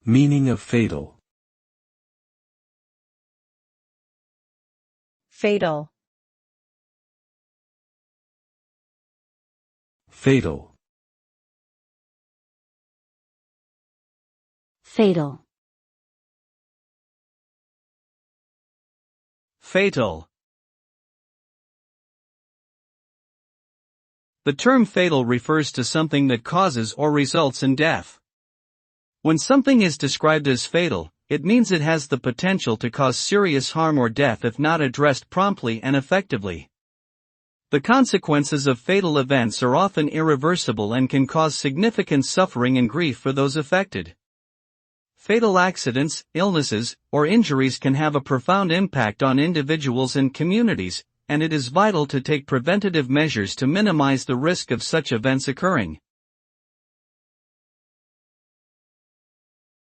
Meaning of fatal. Fatal. Fatal. Fatal. Fatal. The term fatal refers to something that causes or results in death. When something is described as fatal, it means it has the potential to cause serious harm or death if not addressed promptly and effectively. The consequences of fatal events are often irreversible and can cause significant suffering and grief for those affected. Fatal accidents, illnesses, or injuries can have a profound impact on individuals and communities, and it is vital to take preventative measures to minimize the risk of such events occurring.